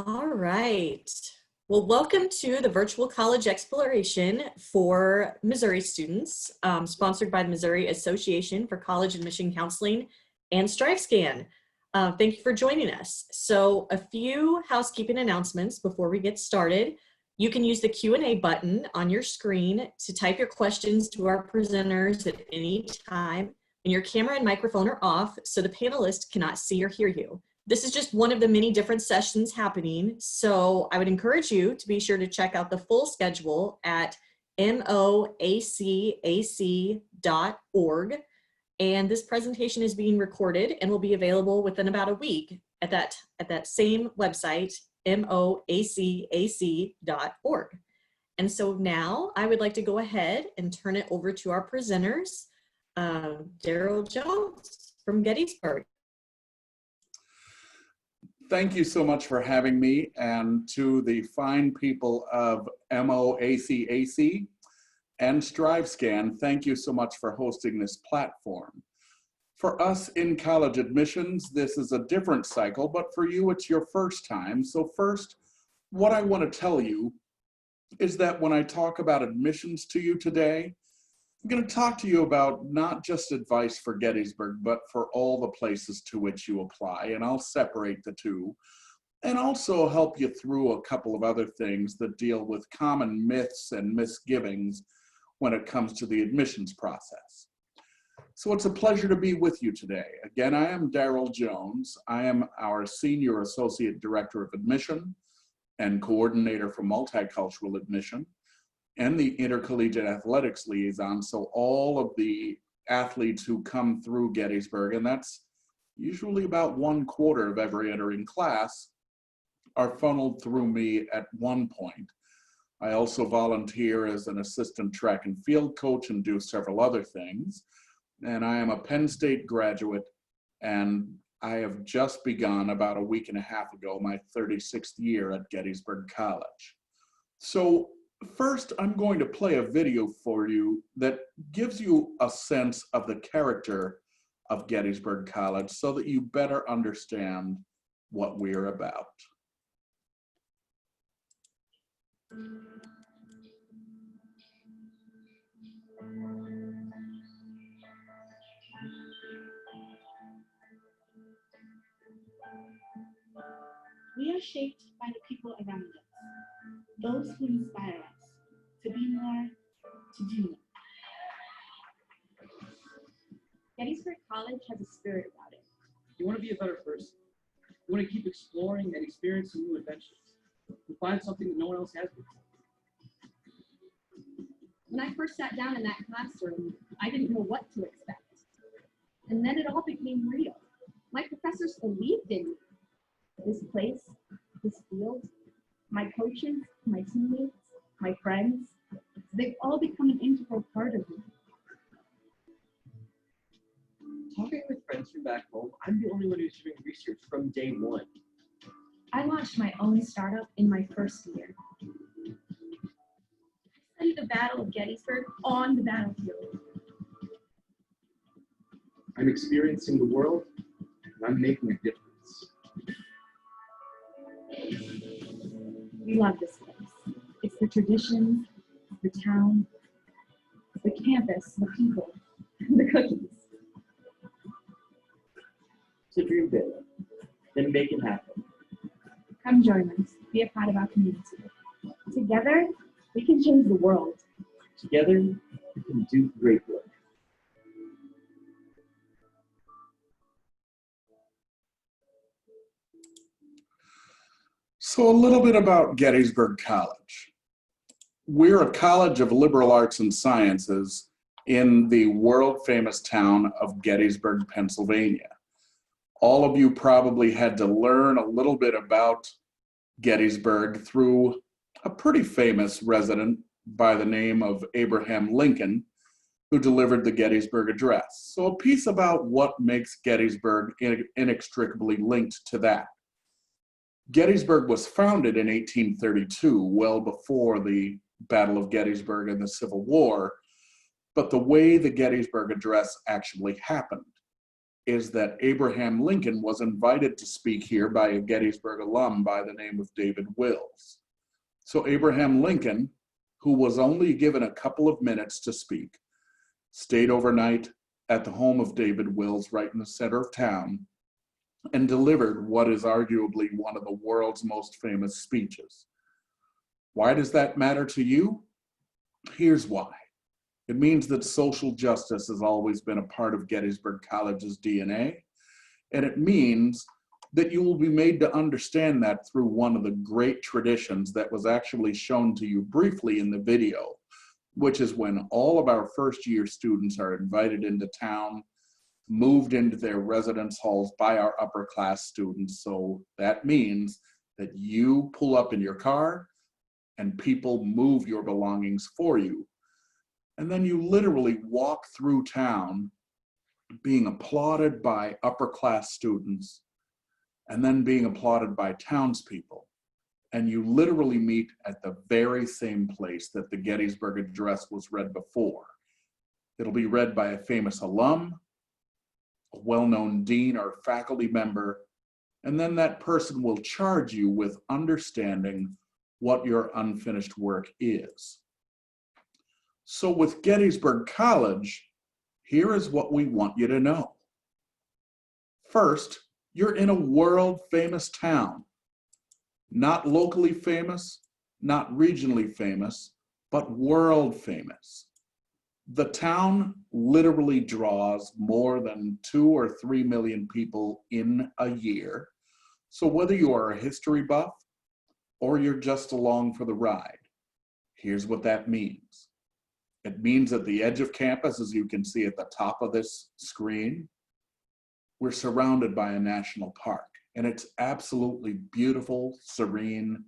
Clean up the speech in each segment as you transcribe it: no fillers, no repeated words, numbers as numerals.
All right. Well, welcome to the virtual college exploration for Missouri students, sponsored by the Missouri Association for College Admission Counseling and StriveScan. Thank you for joining us. So a few housekeeping announcements before we get started. You can use the Q&A button on your screen to type your questions to our presenters at any time, and your camera and microphone are off so the panelists cannot see or hear you. This is just one of the many different sessions happening, so I would encourage you to be sure to check out the full schedule at moacac.org. And this presentation is being recorded and will be available within about a week at that same website, moacac.org. And so now I would like to go ahead and turn it over to our presenters, Daryl Jones from Gettysburg. Thank you so much for having me, and to the fine people of MOACAC and StriveScan, thank you so much for hosting this platform. For us in college admissions, this is a different cycle, but for you, it's your first time. So first, what I want to tell you is that when I talk about admissions to you today, I'm going to talk to you about not just advice for Gettysburg, but for all the places to which you apply, and I'll separate the two, and also help you through a couple of other things that deal with common myths and misgivings when it comes to the admissions process. So it's a pleasure to be with you today. Again, I am Daryl Jones. I am our Senior Associate Director of Admission and Coordinator for Multicultural Admission, and the Intercollegiate Athletics Liaison. So all of the athletes who come through Gettysburg, and that's usually about 1/4 of every entering class, are funneled through me at one point. I also volunteer as an assistant track and field coach and do several other things. And I am a Penn State graduate, and I have just begun about a week and a half ago, my 36th year at Gettysburg College. So first, I'm going to play a video for you that gives you a sense of the character of Gettysburg College so that you better understand what we're about. We are shaped by the people around us, those who inspire us to be more, to do more. Gettysburg College has a spirit about it. You want to be a better person. You want to keep exploring and experiencing new adventures. You find something that no one else has before. When I first sat down in that classroom, I didn't know what to expect. And then it all became real. My professors believed in me. This place, this field, my coaches, my teammates, my friends, they've all become an integral part of me. Talking with friends from back home, I'm the only one who's doing research from day one. I launched my own startup in my first year. I studied the Battle of Gettysburg on the battlefield. I'm experiencing the world, and I'm making a difference. We love this place. It's the traditions, the town, the campus, the people, the cookies. It's a dream big, then make it happen. Come join us. Be a part of our community. Together, we can change the world. Together, we can do great work. So a little bit about Gettysburg College. We're a college of liberal arts and sciences in the world-famous town of Gettysburg, Pennsylvania. All of you probably had to learn a little bit about Gettysburg through a pretty famous resident by the name of Abraham Lincoln, who delivered the Gettysburg Address. So a piece about what makes Gettysburg inextricably linked to that. Gettysburg was founded in 1832, well before the Battle of Gettysburg and the Civil War, but the way the Gettysburg Address actually happened is that Abraham Lincoln was invited to speak here by a Gettysburg alum by the name of David Wills. So Abraham Lincoln, who was only given a couple of minutes to speak, stayed overnight at the home of David Wills right in the center of town and delivered what is arguably one of the world's most famous speeches. Why does that matter to you? Here's why. It means that social justice has always been a part of Gettysburg College's DNA, and it means that you will be made to understand that through one of the great traditions that was actually shown to you briefly in the video, which is when all of our first-year students are invited into town, moved into their residence halls by our upper class students. So that means that you pull up in your car and people move your belongings for you. And then you literally walk through town being applauded by upper class students and then being applauded by townspeople. And you literally meet at the very same place that the Gettysburg Address was read before. It'll be read by a famous alum, a well-known dean or faculty member, and then that person will charge you with understanding what your unfinished work is. So with Gettysburg College, here is what we want you to know. First, you're in a world-famous town. Not locally famous, not regionally famous, but world famous. The town literally draws more than 2 or 3 million people in a year. So whether you are a history buff or you're just along for the ride, here's what that means. It means at the edge of campus, as you can see at the top of this screen, we're surrounded by a national park, and it's absolutely beautiful, serene,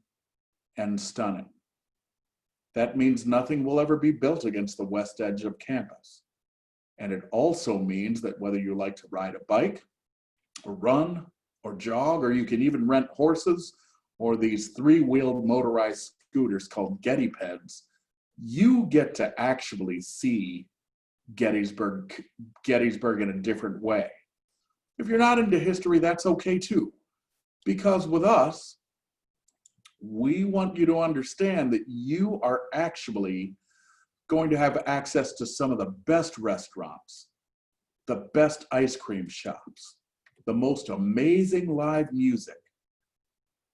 and stunning. That means nothing will ever be built against the west edge of campus. And it also means that whether you like to ride a bike, or run, or jog, or you can even rent horses, or these 3-wheeled motorized scooters called Gettipeds, you get to actually see Gettysburg in a different way. If you're not into history, that's okay too. Because with us, we want you to understand that you are actually going to have access to some of the best restaurants, the best ice cream shops, the most amazing live music,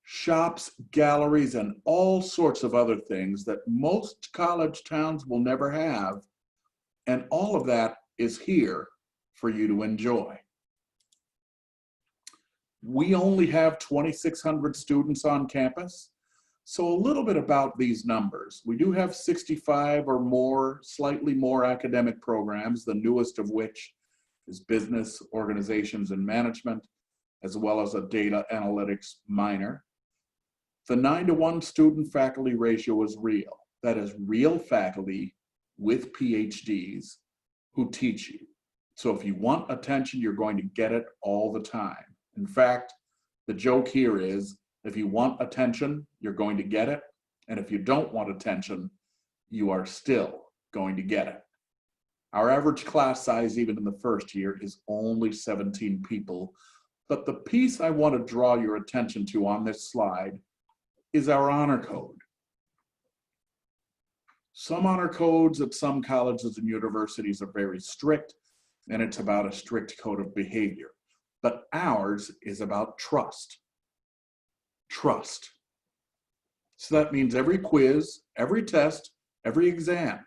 shops, galleries, and all sorts of other things that most college towns will never have. And all of that is here for you to enjoy. We only have 2,600 students on campus. So a little bit about these numbers. We do have 65 or more, slightly more academic programs, the newest of which is business, organizations, and management, as well as a data analytics minor. The 9-to-1 student-faculty ratio is real. That is real faculty with PhDs who teach you. So if you want attention, you're going to get it all the time. In fact, the joke here is, if you want attention, you're going to get it. And if you don't want attention, you are still going to get it. Our average class size, even in the first year, is only 17 people. But the piece I want to draw your attention to on this slide is our honor code. Some honor codes at some colleges and universities are very strict, and it's about a strict code of behavior. But ours is about trust. Trust. So that means every quiz, every test, every exam,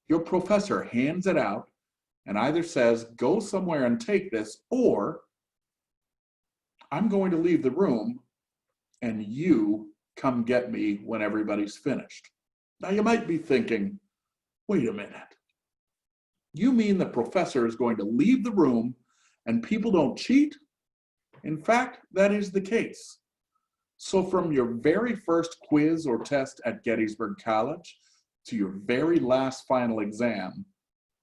your professor hands it out and either says, go somewhere and take this, or I'm going to leave the room and you come get me when everybody's finished. Now you might be thinking, wait a minute. You mean the professor is going to leave the room and people don't cheat? In fact, that is the case. So from your very first quiz or test at Gettysburg College to your very last final exam,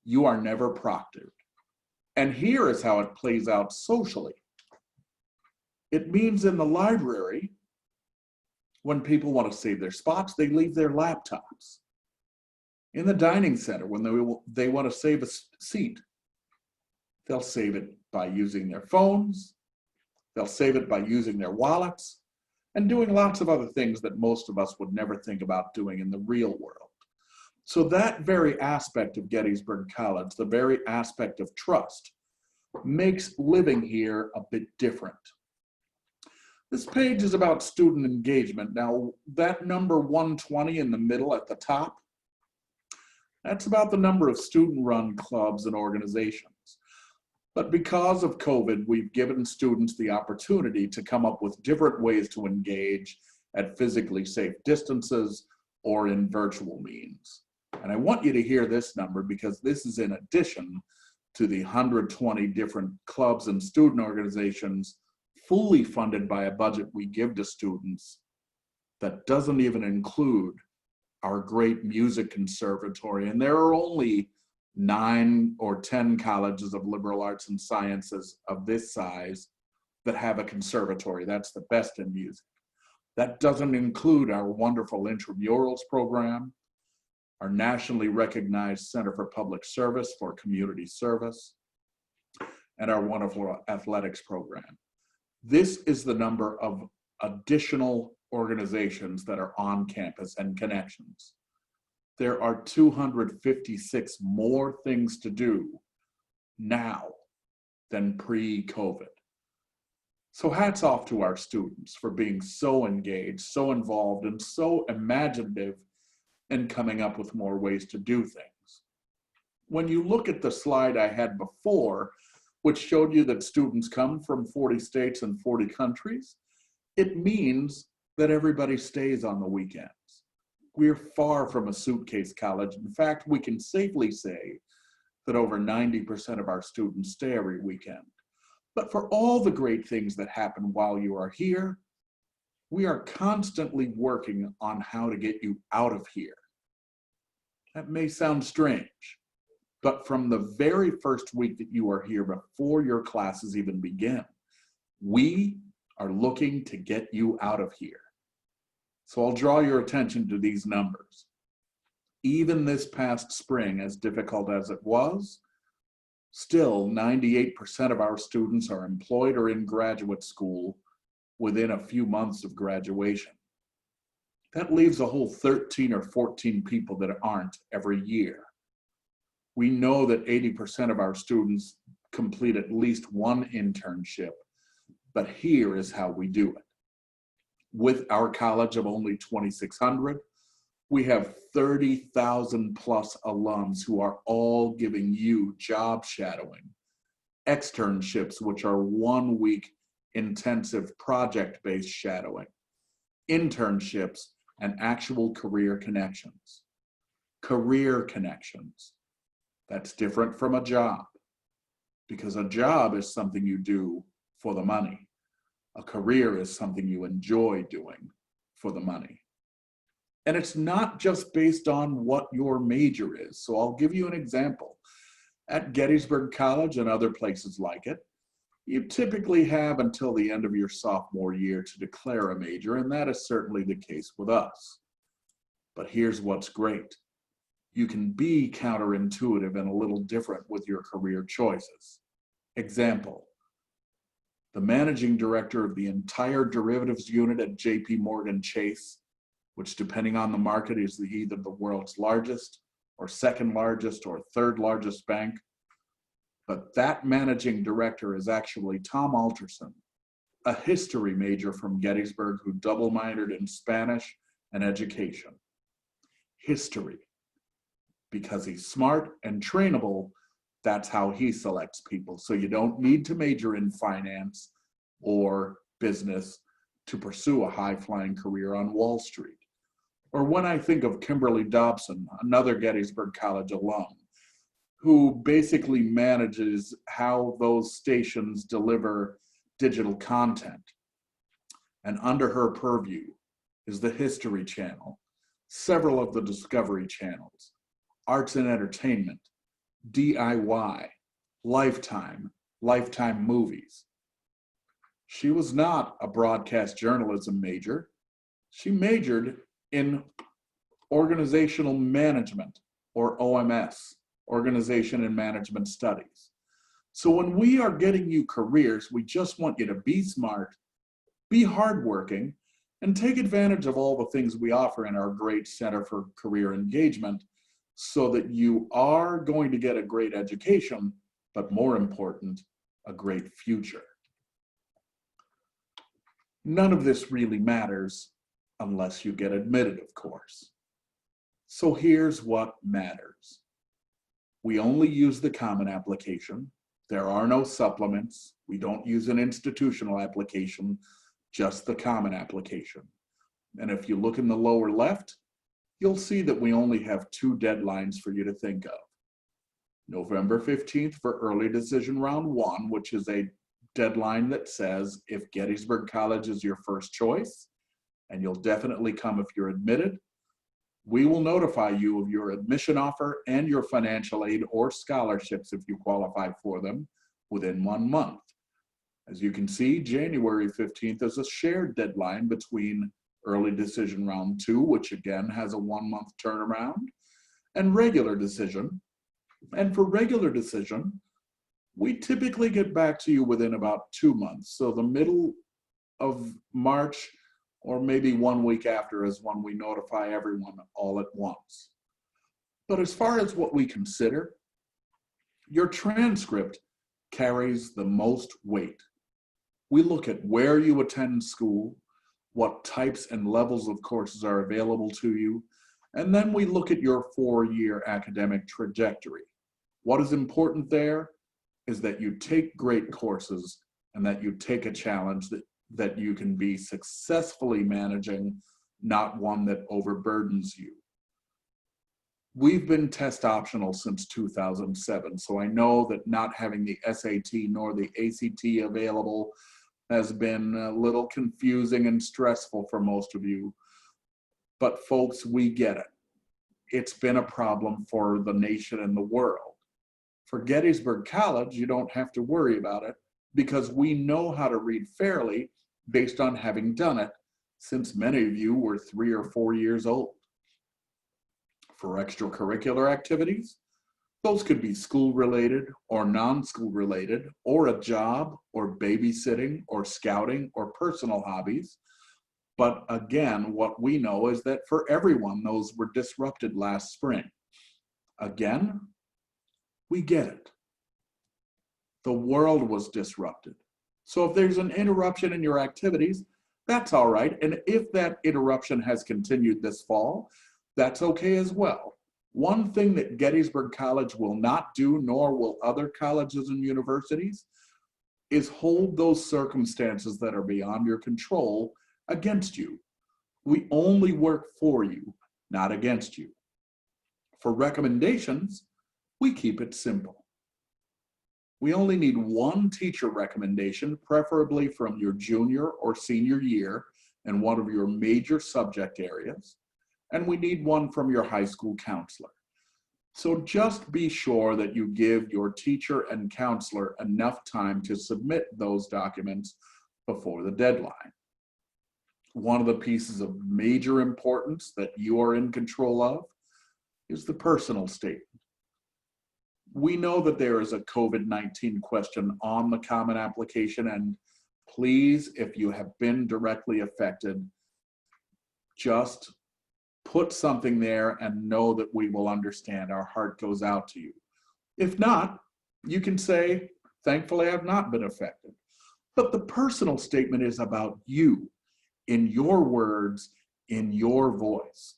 you are never proctored. And here is how it plays out socially. It means in the library, when people want to save their spots, they leave their laptops. In the dining center, when they want to save a seat, They'll save it by using their phones. They'll save it by using their wallets and doing lots of other things that most of us would never think about doing in the real world. So that very aspect of Gettysburg College, the very aspect of trust, makes living here a bit different. This page is about student engagement. Now, that number 120 in the middle at the top, that's about the number of student-run clubs and organizations. But because of COVID, we've given students the opportunity to come up with different ways to engage at physically safe distances or in virtual means. And I want you to hear this number because this is in addition to the 120 different clubs and student organizations fully funded by a budget we give to students that doesn't even include our great music conservatory. And there are only 9 or 10 colleges of liberal arts and sciences of this size that have a conservatory. That's the best in music. That doesn't include our wonderful intramurals program, our nationally recognized Center for Public Service for community service, and our wonderful athletics program. This is the number of additional organizations that are on campus and connections. There are 256 more things to do now than pre-COVID. So hats off to our students for being so engaged, so involved, and so imaginative in coming up with more ways to do things. When you look at the slide I had before, which showed you that students come from 40 states and 40 countries, it means that everybody stays on the weekends. We're far from a suitcase college. In fact, we can safely say that over 90% of our students stay every weekend. But for all the great things that happen while you are here, we are constantly working on how to get you out of here. That may sound strange, but from the very first week that you are here, before your classes even begin, we are looking to get you out of here. So I'll draw your attention to these numbers. Even this past spring, as difficult as it was, still 98% of our students are employed or in graduate school within a few months of graduation. That leaves a whole 13 or 14 people that aren't every year. We know that 80% of our students complete at least one internship, but here is how we do it. With our college of only 2,600, we have 30,000 plus alums who are all giving you job shadowing, externships, which are 1 week intensive project-based shadowing, internships, and actual career connections. Career connections. That's different from a job, because a job is something you do for the money. A career is something you enjoy doing for the money. And it's not just based on what your major is. So I'll give you an example. At Gettysburg College and other places like it, you typically have until the end of your sophomore year to declare a major, and that is certainly the case with us. But here's what's great. You can be counterintuitive and a little different with your career choices. Example. The managing director of the entire derivatives unit at JP Morgan Chase, which depending on the market is either the world's largest or second largest or third largest bank. But that managing director is actually Tom Alterson, a history major from Gettysburg who double minored in Spanish and education. History. Because he's smart and trainable, that's how he selects people. So you don't need to major in finance or business to pursue a high-flying career on Wall Street. Or when I think of Kimberly Dobson, another Gettysburg College alum, who basically manages how those stations deliver digital content. And under her purview is the History Channel, several of the Discovery Channels, Arts and Entertainment, DIY, Lifetime, Lifetime Movies. She was not a broadcast journalism major. She majored in organizational management, or OMS, Organization and Management Studies. So when we are getting you careers, we just want you to be smart, be hardworking, and take advantage of all the things we offer in our great Center for Career Engagement so that you are going to get a great education, but more important, a great future. None of this really matters unless you get admitted, of course. So here's what matters. We only use the common application. There are no supplements. We don't use an institutional application, just the common application. And if you look in the lower left, you'll see that we only have 2 deadlines for you to think of. November 15th for early decision round 1, which is a deadline that says if Gettysburg College is your first choice, and you'll definitely come if you're admitted, we will notify you of your admission offer and your financial aid or scholarships if you qualify for them within 1 month. As you can see, January 15th is a shared deadline between early decision round 2, which again has a 1-month turnaround, and regular decision. And for regular decision, we typically get back to you within about 2 months. So the middle of March, or maybe 1 week after, is when we notify everyone all at once. But as far as what we consider, your transcript carries the most weight. We look at where you attend school, what types and levels of courses are available to you, and then we look at your 4-year academic trajectory. What is important there is that you take great courses and that you take a challenge that you can be successfully managing, not one that overburdens you. We've been test optional since 2007, so I know that not having the SAT nor the ACT available has been a little confusing and stressful for most of you. But folks, we get it. It's been a problem for the nation and the world. For Gettysburg College, you don't have to worry about it because we know how to read fairly based on having done it since many of you were 3 or 4 years old. For extracurricular activities, those could be school-related or non-school related, or a job, or babysitting, or scouting, or personal hobbies. But again, what we know is that for everyone, those were disrupted last spring. Again, we get it. The world was disrupted. So if there's an interruption in your activities, that's all right. And if that interruption has continued this fall, that's okay as well. One thing that Gettysburg College will not do, nor will other colleges and universities, is hold those circumstances that are beyond your control against you. We only work for you, not against you. For recommendations, we keep it simple. We only need 1 teacher recommendation, preferably from your junior or senior year in one of your major subject areas, and we need 1 from your high school counselor. So just be sure that you give your teacher and counselor enough time to submit those documents before the deadline. One of the pieces of major importance that you are in control of is the personal statement. We know that there is a COVID-19 question on the common application, and please, if you have been directly affected, just put something there and know that we will understand. Our heart goes out to you. If not, you can say, thankfully, I've not been affected. But the personal statement is about you, in your words, in your voice.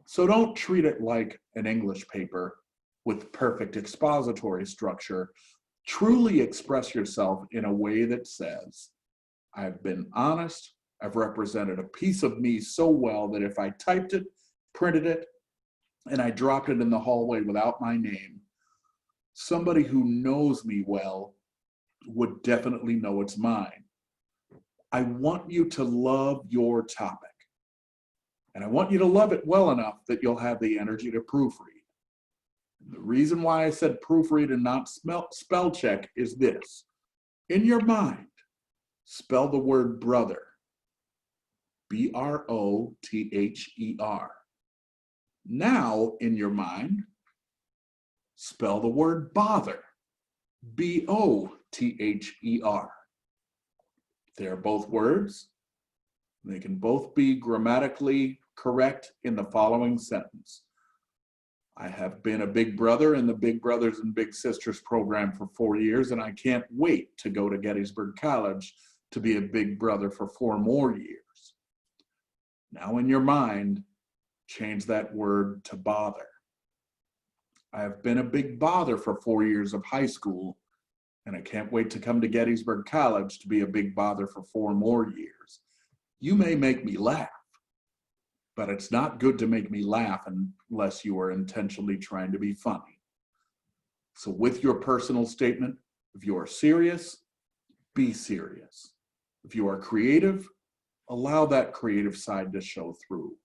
So don't treat it like an English paper with perfect expository structure. Truly express yourself in a way that says, I've been honest, I've represented a piece of me so well that if I typed it, printed it, and I dropped it in the hallway without my name, somebody who knows me well would definitely know it's mine. I want you to love your topic, and I want you to love it well enough that you'll have the energy to proofread. The reason why I said proofread and not spell check is this. In your mind, spell the word brother, B-R-O-T-H-E-R. Now, in your mind, spell the word bother, B-O-T-H-E-R. They're both words. They can both be grammatically correct in the following sentence. I have been a big brother in the Big Brothers and Big Sisters program for 4 years, and I can't wait to go to Gettysburg College to be a big brother for 4 more years. Now in your mind, change that word to bother. I have been a big bother for 4 years of high school, and I can't wait to come to Gettysburg College to be a big bother for 4 more years. You may make me laugh, but it's not good to make me laugh unless you are intentionally trying to be funny. So with your personal statement, if you are serious, be serious. If you are creative, allow that creative side to show through.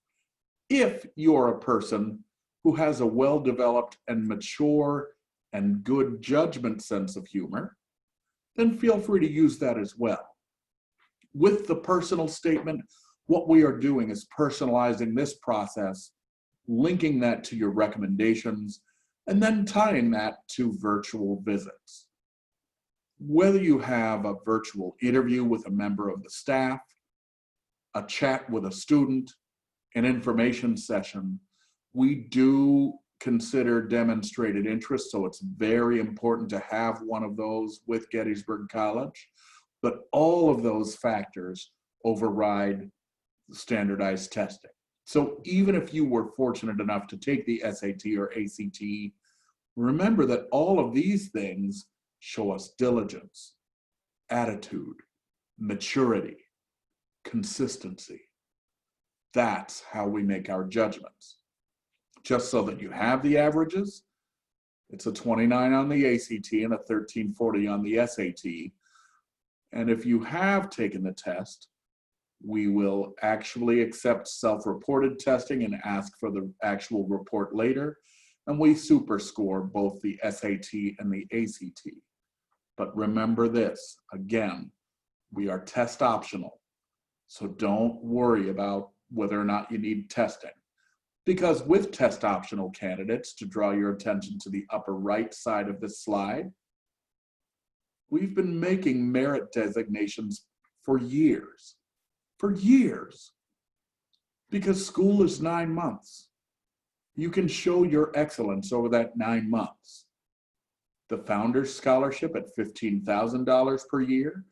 If you're a person who has a well-developed and mature and good judgment sense of humor, then feel free to use that as well. With the personal statement, what we are doing is personalizing this process, linking that to your recommendations, and then tying that to virtual visits. Whether you have a virtual interview with a member of the staff, a chat with a student, an information session, we do consider demonstrated interest, so it's very important to have one of those with Gettysburg College, but all of those factors override standardized testing. So even if you were fortunate enough to take the SAT or ACT, remember that all of these things show us diligence, attitude, maturity, consistency. That's how we make our judgments. Just so that you have the averages, it's a 29 on the ACT and a 1340 on the SAT. And if you have taken the test, we will actually accept self-reported testing and ask for the actual report later. And we superscore both the SAT and the ACT. But remember this, again, we are test optional. So don't worry about whether or not you need testing. Because with test optional candidates, to draw your attention to the upper right side of this slide, we've been making merit designations for years. For years. Because school is 9 months. You can show your excellence over that 9 months. The Founders Scholarship at $15,000 per year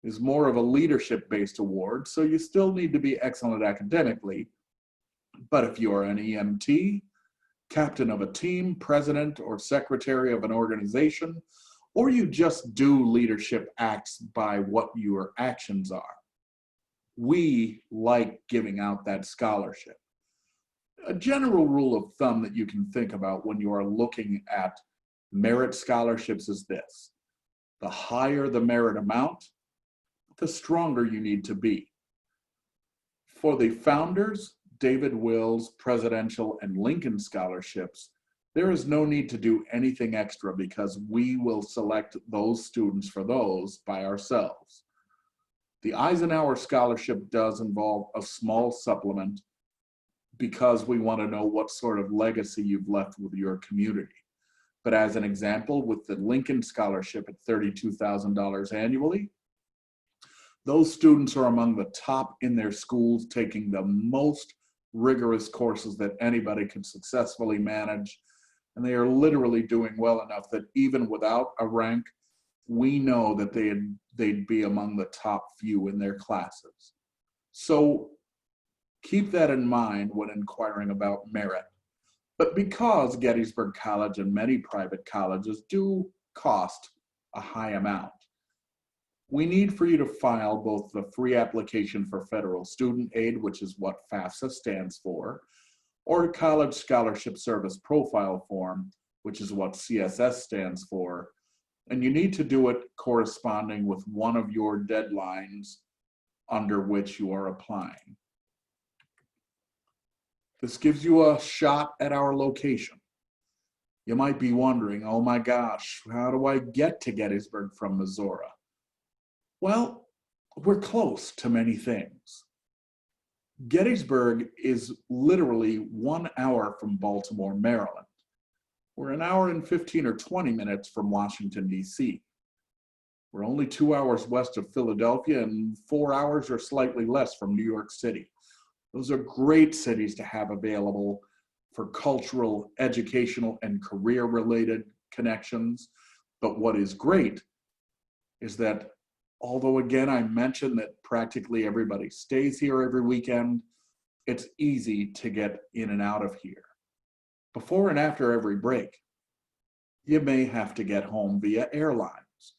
is more of a leadership-based award, so you still need to be excellent academically. But if you are an EMT, captain of a team, president or secretary of an organization, or you just do leadership acts by what your actions are, we like giving out that scholarship. A general rule of thumb that you can think about when you are looking at merit scholarships is this: the higher the merit amount, the stronger you need to be. For the Founders, David Wills, Presidential, and Lincoln scholarships, there is no need to do anything extra because we will select those students for those by ourselves. The Eisenhower Scholarship does involve a small supplement because we want to know what sort of legacy you've left with your community. But as an example, with the Lincoln Scholarship at $32,000 annually, those students are among the top in their schools, taking the most rigorous courses that anybody can successfully manage. And they are literally doing well enough that even without a rank, we know that they'd be among the top few in their classes. So keep that in mind when inquiring about merit. But because Gettysburg College and many private colleges do cost a high amount, we need for you to file both the free application for federal student aid, which is what FAFSA stands for, or a college scholarship service profile form, which is what CSS stands for. And you need to do it corresponding with one of your deadlines under which you are applying. This gives you a shot at our location. You might be wondering, oh my gosh, how do I get to Gettysburg from Missouri? Well, we're close to many things. Gettysburg is literally 1 hour from Baltimore, Maryland. We're an hour and 15 or 20 minutes from Washington, D.C. We're only 2 hours west of Philadelphia and 4 hours or slightly less from New York City. Those are great cities to have available for cultural, educational, and career-related connections. But what is great is that although, again, I mentioned that practically everybody stays here every weekend, it's easy to get in and out of here. Before and after every break, you may have to get home via airlines.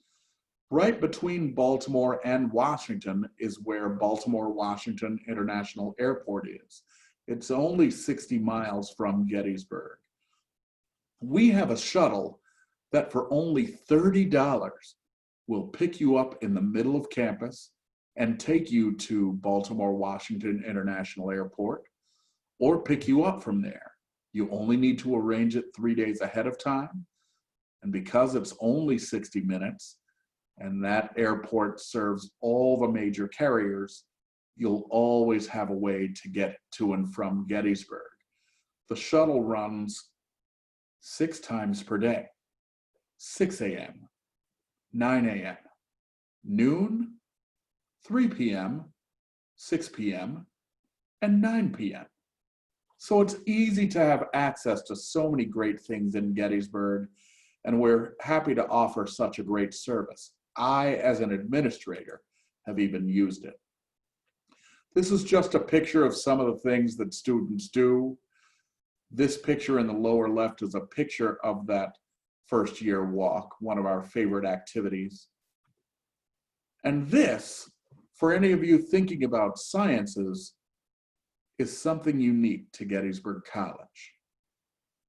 Right between Baltimore and Washington is where Baltimore-Washington International Airport is. It's only 60 miles from Gettysburg. We have a shuttle that for only $30 will pick you up in the middle of campus and take you to Baltimore-Washington International Airport, or pick you up from there. You only need to arrange it 3 days ahead of time. And because it's only 60 minutes, and that airport serves all the major carriers, you'll always have a way to get to and from Gettysburg. The shuttle runs 6 times per day, 6 a.m., 9 a.m., noon, 3 p.m., 6 p.m., and 9 p.m. So it's easy to have access to so many great things in Gettysburg, and we're happy to offer such a great service. I, as an administrator, have even used it. This is just a picture of some of the things that students do. This picture in the lower left is a picture of that first year walk, one of our favorite activities. And this, for any of you thinking about sciences, is something unique to Gettysburg College.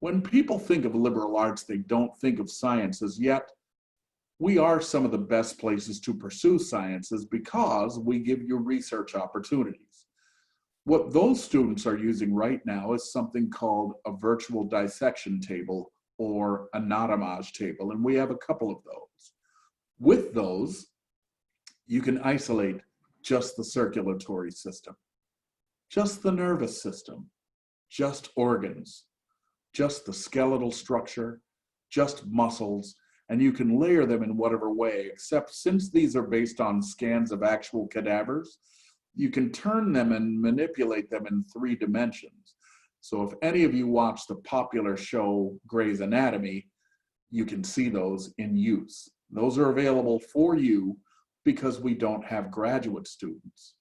When people think of liberal arts, they don't think of sciences, yet we are some of the best places to pursue sciences because we give you research opportunities. What those students are using right now is something called a virtual dissection table or a natamage table, and we have a couple of those. With those, you can isolate just the circulatory system, just the nervous system, just organs, just the skeletal structure, just muscles, and you can layer them in whatever way, except since these are based on scans of actual cadavers, you can turn them and manipulate them in 3 dimensions. So if any of you watch the popular show Grey's Anatomy, you can see those in use. Those are available for you because we don't have graduate students.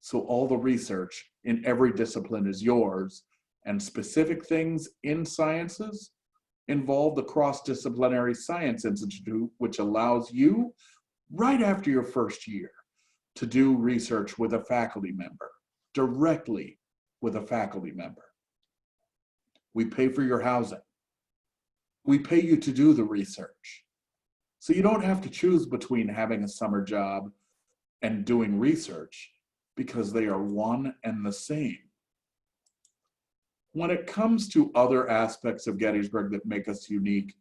So all the research in every discipline is yours, and specific things in sciences involve the Cross-Disciplinary Science Institute, which allows you, right after your first year, to do research with a faculty member, directly with a faculty member. We pay for your housing. We pay you to do the research. So you don't have to choose between having a summer job and doing research because they are one and the same. When it comes to other aspects of Gettysburg that make us unique,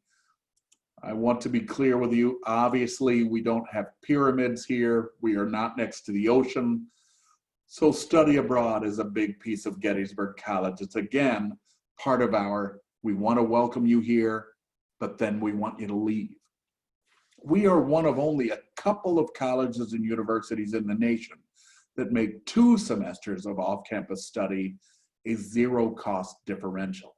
I want to be clear with you. Obviously, we don't have pyramids here. We are not next to the ocean. So study abroad is a big piece of Gettysburg College. It's, again, part of our, we want to welcome you here, but then we want you to leave. We are one of only a couple of colleges and universities in the nation that make 2 semesters of off-campus study a zero-cost differential.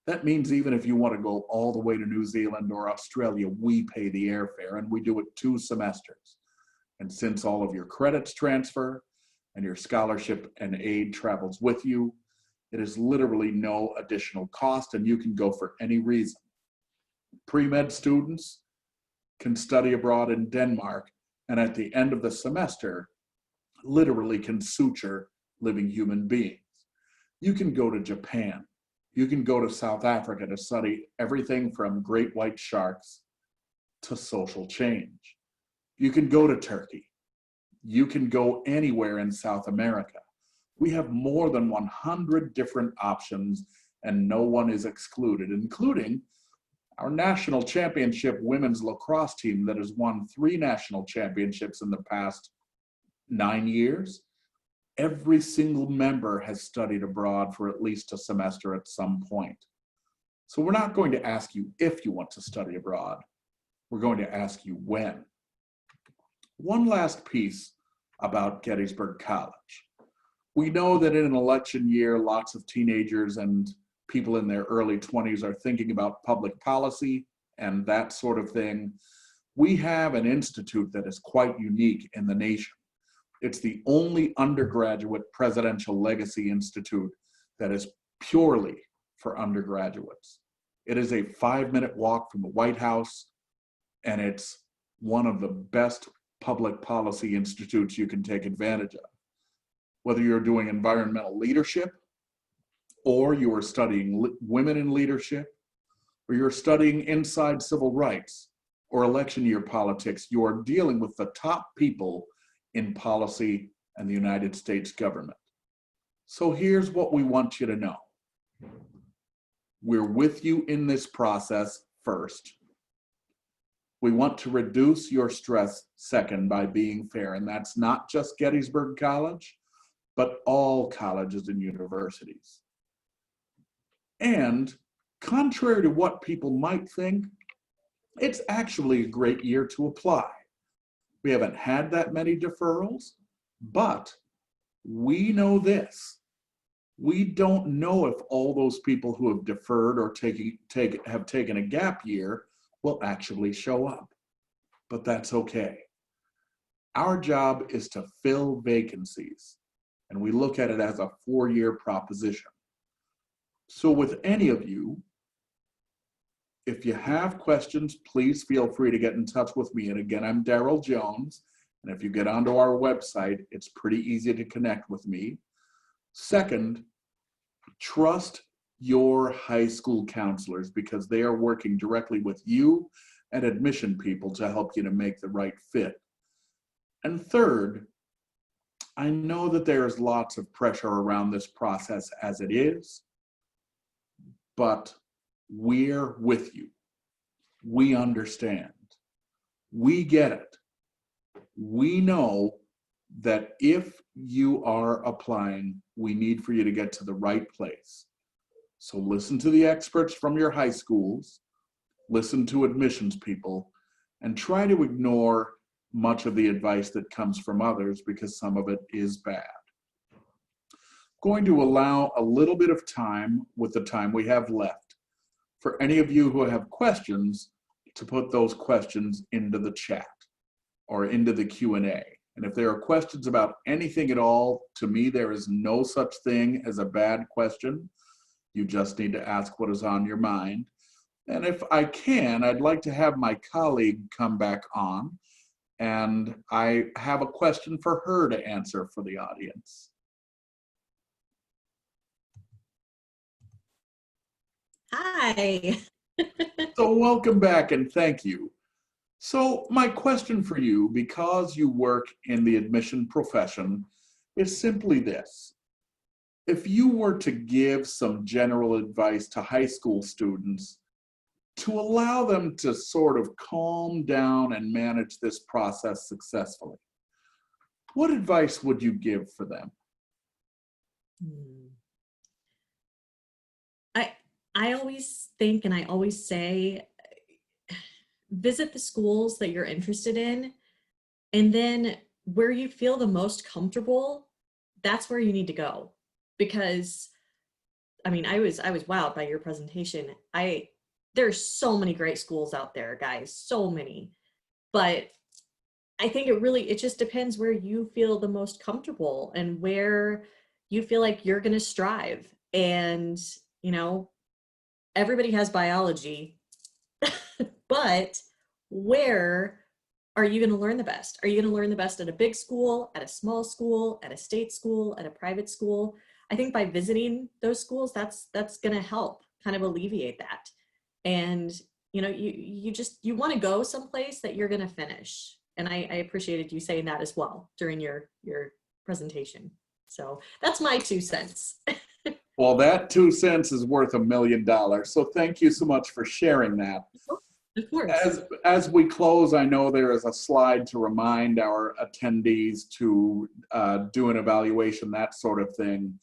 That means even if you want to go all the way to New Zealand or Australia, we pay the airfare, and we do it 2 semesters. And since all of your credits transfer and your scholarship and aid travels with you, it is literally no additional cost, and you can go for any reason. Pre-med students can study abroad in Denmark, and at the end of the semester, literally can suture living human beings. You can go to Japan. You can go to South Africa to study everything from great white sharks to social change. You can go to Turkey. You can go anywhere in South America. We have more than 100 different options, and no one is excluded, including our national championship women's lacrosse team that has won 3 national championships in the past 9 years. Every single member has studied abroad for at least a semester at some point. So we're not going to ask you if you want to study abroad. We're going to ask you when. One last piece about Gettysburg College. We know that in an election year, lots of teenagers and people in their early 20s are thinking about public policy and that sort of thing. We have an institute that is quite unique in the nation. It's the only undergraduate presidential legacy institute that is purely for undergraduates. It is a 5-minute walk from the White House, and it's one of the best public policy institutes you can take advantage of. Whether you're doing environmental leadership, or you are studying women in leadership, or you're studying inside civil rights or election year politics, you are dealing with the top people in policy and the United States government. So here's what we want you to know. We're with you in this process first. We want to reduce your stress second by being fair, and that's not just Gettysburg College, but all colleges and universities. And contrary to what people might think, it's actually a great year to apply. We haven't had that many deferrals, but we know this. We don't know if all those people who have deferred or have taken a gap year will actually show up, but that's okay. Our job is to fill vacancies, and we look at it as a 4-year proposition. So with any of you, if you have questions, please feel free to get in touch with me. And again, I'm Daryl Jones. And if you get onto our website, it's pretty easy to connect with me. Second, trust your high school counselors because they are working directly with you and admission people to help you to make the right fit. And third, I know that there's lots of pressure around this process as it is, but we're with you. We understand. We get it. We know that if you are applying, we need for you to get to the right place. So listen to the experts from your high schools, listen to admissions people, and try to ignore much of the advice that comes from others because some of it is bad. Going to allow a little bit of time with the time we have left for any of you who have questions to put those questions into the chat or into the Q&A. And if there are questions about anything at all, to me, there is no such thing as a bad question. You just need to ask what is on your mind. And if I can, I'd like to have my colleague come back on, and I have a question for her to answer for the audience. Hi. So welcome back and thank you. So my question for you, because you work in the admission profession, is simply this. If you were to give some general advice to high school students to allow them to sort of calm down and manage this process successfully, what advice would you give for them? I always think, and I always say, visit the schools that you're interested in, and then where you feel the most comfortable, that's where you need to go. Because, I mean, I was wowed by your presentation. There's so many great schools out there, guys, so many. But I think it just depends where you feel the most comfortable and where you feel like you're going to strive. And, you know, everybody has biology, but where are you going to learn the best? Are you going to learn the best at a big school, at a small school, at a state school, at a private school? I think by visiting those schools, that's going to help kind of alleviate that. And, you know, you want to go someplace that you're going to finish. And I appreciated you saying that as well during your presentation. So that's my 2 cents. Well, that 2 cents is worth $1 million. So thank you so much for sharing that. Of course. As we close, I know there is a slide to remind our attendees to do an evaluation, that sort of thing.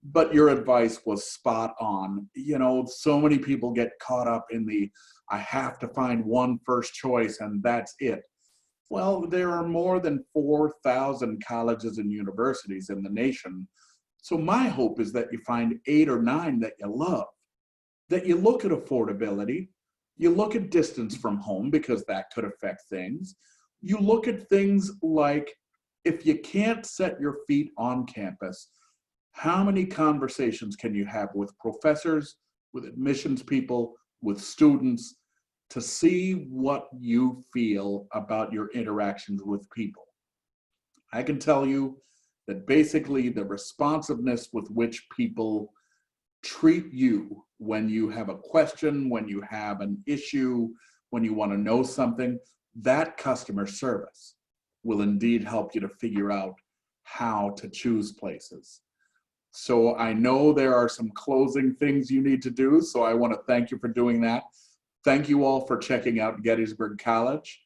but your advice was spot on. You know, so many people get caught up in the, I have to find one first choice and that's it. Well, there are more than 4,000 colleges and universities in the nation. So my hope is that you find 8 or 9 that you love, that you look at affordability, you look at distance from home because that could affect things. You look at things like, if you can't set your feet on campus, how many conversations can you have with professors, with admissions people, with students, to see what you feel about your interactions with people? I can tell you that basically the responsiveness with which people treat you when you have a question, when you have an issue, when you want to know something, that customer service will indeed help you to figure out how to choose places. So I know there are some closing things you need to do, so I want to thank you for doing that. Thank you all for checking out Gettysburg College,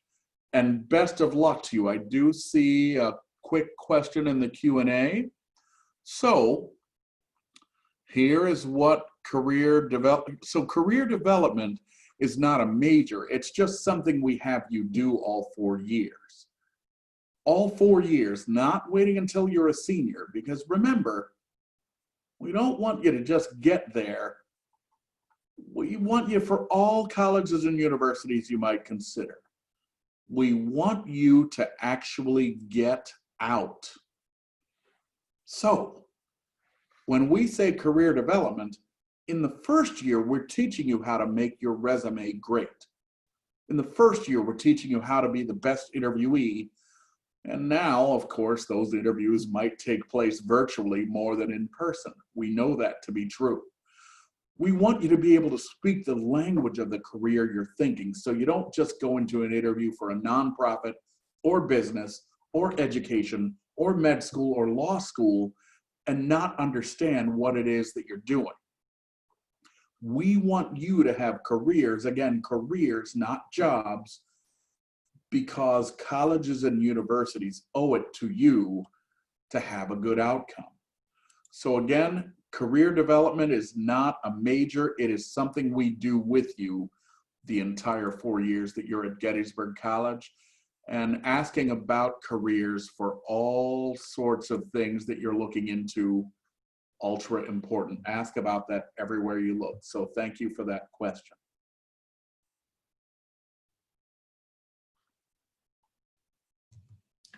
and best of luck to you. I do see a quick question in the Q&A. So here is what career development is not a major, it's just something we have you do all 4 years. All 4 years, not waiting until you're a senior, because remember, we don't want you to just get there. We want you for all colleges and universities you might consider. We want you to actually get out. So, when we say career development, in the first year, we're teaching you how to make your resume great. In the first year, we're teaching you how to be the best interviewee. And now, of course, those interviews might take place virtually more than in person. We know that to be true. We want you to be able to speak the language of the career you're thinking, so you don't just go into an interview for a nonprofit or business or education or med school or law school and not understand what it is that you're doing. We want you to have careers, again, careers, not jobs, because colleges and universities owe it to you to have a good outcome. So again, career development is not a major, it is something we do with you the entire 4 years that you're at Gettysburg College, and asking about careers for all sorts of things that you're looking into, ultra important. Ask about that everywhere you look. So thank you for that question.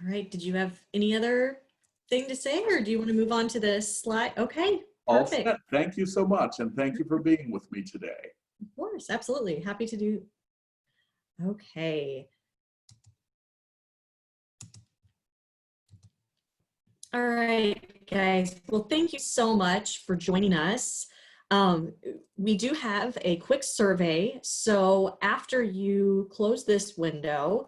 All right, did you have any other thing to say, or do you want to move on to the slide? Okay, All perfect. set. Thank you so much, and thank you for being with me today. Of course, absolutely. Happy to do. Okay. All right, guys. Well, thank you so much for joining us. We do have a quick survey. So after you close this window,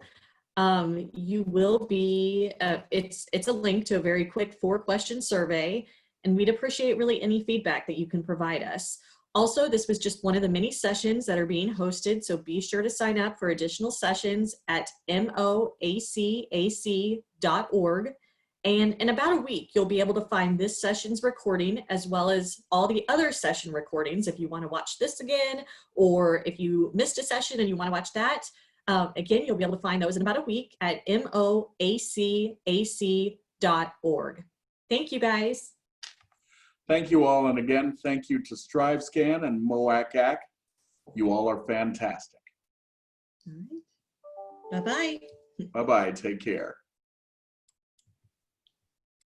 you will be, it's a link to a very quick 4-question survey, and we'd appreciate really any feedback that you can provide us. Also, this was just one of the many sessions that are being hosted, so be sure to sign up for additional sessions at MOACAC.org. And in about a week, you'll be able to find this session's recording as well as all the other session recordings if you want to watch this again, or if you missed a session and you want to watch that. Again, you'll be able to find those in about a week at MOACAC.org. Thank you, guys. Thank you all, and again, thank you to StriveScan and MOACAC. You all are fantastic. All right. Bye-bye. Bye-bye, take care.